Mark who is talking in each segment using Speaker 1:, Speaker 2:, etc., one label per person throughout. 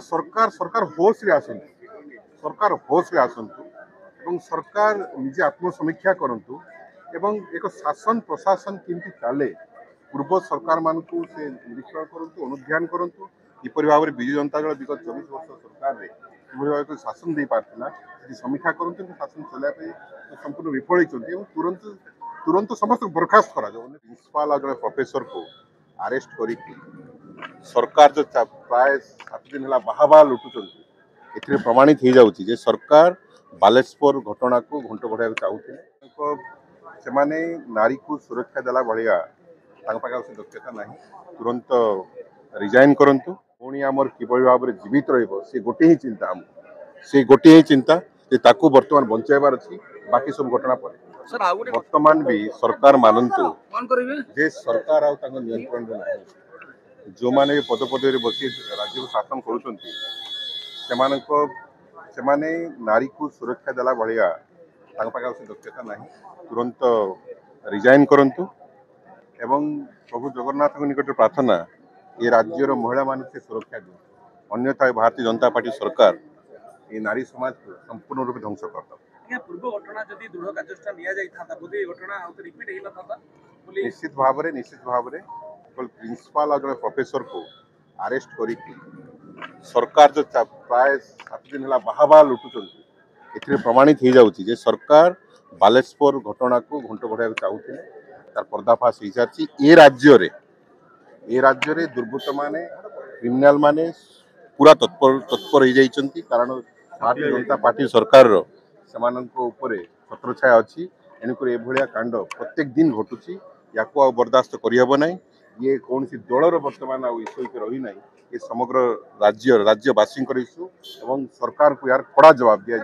Speaker 1: सरकार सरकार होश रे आसंतु सरकार होश रे आसंतु एवं सरकार निजे आत्मसमीक्षा करंतु एवं एक शासन प्रशासन केमती चले पूर्व सरकार मानकु से निरीक्षण करंतु अनुध्यान करंतु किपरि भाव विजु जनता दल विगत 24 वर्ष सरकार रे किपरि भाव शासन दे पारथिला समीक्षा करंतु शासन चला पे संपूर्ण विफल होइछन्ति एवं तुरंत तुरंत समस्त बर्खास्त करा जो प्रिंसिपल और प्रोफेसर को अरेस्ट करी सरकार जो प्राय 7 दिन है बाहा लुटुंट ए प्रमाणित हो जाऊँगी सरकार बालेश्वर घटना को घंट बढ़ाया चाहूले से नारी को सुरक्षा देला भाया दक्षता ना तुरंत रिजाइन करंतु पुणी आमर किभली भाव जीवित रे गोटे ही चिंता आम से गोटे ही चिंता ताकू वर्तमान बचाइबार अच्छी बाकी सब घटना पर वर्तमान भी सरकार मानतु जे सरकार नियंत्रण ना जो माने पदपदे बसी राज्य को शासन कर नारी को सुरक्षा देला भाया दक्षता ना तुरंत रिजाइन करंतु एवं प्रभु जगन्नाथ निकट प्रार्थना ये राज्यर महिला मान से सुरक्षा दि अन्यथा भारतीय जनता पार्टी सरकार ये नारी समाज को संपूर्ण रूप ध्वंस कर
Speaker 2: पूर्व घटना जदि दृढ़ कार्यानुष्ठान निया जाई थाता बोधे घटना रिपीट हेला थाता
Speaker 1: निश्चित भाव प्रिंसिपल और प्रोफेसर को अरेस्ट करी सरकार जो प्राय 7 दिन है बाहा लुटुंट ए प्रमाणित हो जाऊँगी सरकार बालेश्वर घटना को घंट बढ़ाया चाहूले तार पर्दाफाश हो सारी ए राज्य रे दुर्बृत्त माने क्रिमिनाल माने पूरा तत्पर हो जाइछन्ति कारण भारतीय जनता पार्टी सरकार छत्र छाया अच्छी एणुक एभलिया कांड प्रत्येक दिन घटुची या बर्दाश्त करहब ना ये कौन सी दलर वर्तमान इश्यू रही ना ये समग्र राज्यवासी इश्यू एवं सरकार को यार कड़ा जवाब दिया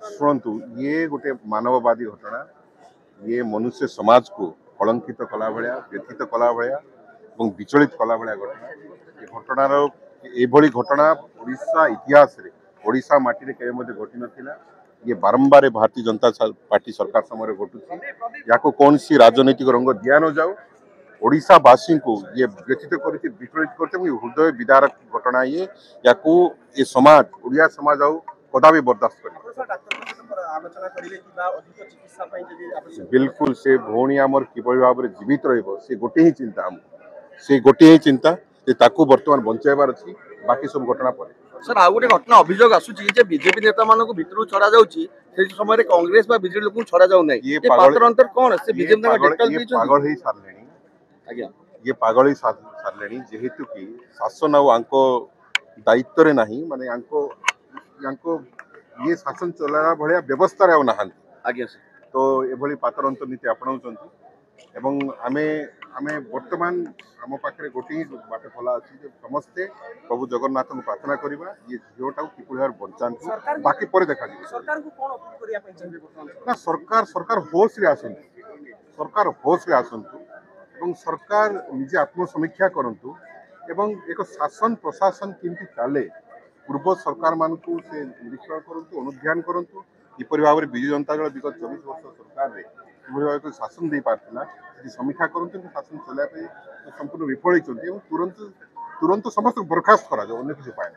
Speaker 1: शुणु ये गोटे मानववादी घटना ये मनुष्य समाज को कलंकित कला भाया व्यथित कला भाया और विचलित कला भाया घटना ये घटनार एभली घटना ओडिशा इतिहास रे ओडिशा माटी रे केबे मध्ये घटी नथिला ये बारंबार भारतीय जनता पार्टी सरकार समय घटुची या कौन सी राजनैतिक रंग दिया न जाऊ ओडिशावासी को ये व्यथित करके विचलित करते हृदय विदारक घटना ये समाज ओडिया समाज आउ कदापि बर्दाश्त कर बिल्कुल से भौणी आमर किभली भाव जीवित रे गोटे ही चिंता आम से गोटे ही चिंता ताकू वर्तमान बचाइबार अच्छी बाकी सब घटना पर
Speaker 2: सर आ गोटे घटना अभियोग आसुची जे बीजेपी नेता मानक भितरु छड़ा जाउची से समय कांग्रेस बा बीजेपी लोक छड़ा जाउ नै ये पात्र अंतर कोन से बीजेपी ना डेटल
Speaker 1: ये पागल ही सारलेनी
Speaker 2: आज्ञा
Speaker 1: ये पागल ही सारलेनी जेहेतु कि शासन आ आंको दायित्व रे नाही माने आंको ये शासन चलाना भलिया व्यवस्था रे नाहन
Speaker 2: आज्ञा सर
Speaker 1: तो एभली पात्र अंतर नीति अपनाउचंती एवं आमे वर्तमान आम पाखे गोटे ही बाट खोला अच्छी समस्ते प्रभु जगन्नाथ को प्रार्थना करवा ये झीटा कि बचा बाकी पर देखा ना सरकार सरकार होश रे आसंतु सरकार होश रे आसंतु एवं सरकार निजे आत्मसमीक्षा करंतु एवं एक शासन प्रशासन केमती चले पूर्व सरकार मानकु से निरीक्षण करंतु अनुध्यान करंतु किपरि भाव विजु जनता दल विगत 24 वर्ष सरकार रे किपरि भाव शासन दे पारथिला समीक्षा करंतु शासन चला पे संपूर्ण विफल होइछन्ति एवं तुरंत तुरंत समस्त बर्खास्त करा जो अन्य किसी उपाय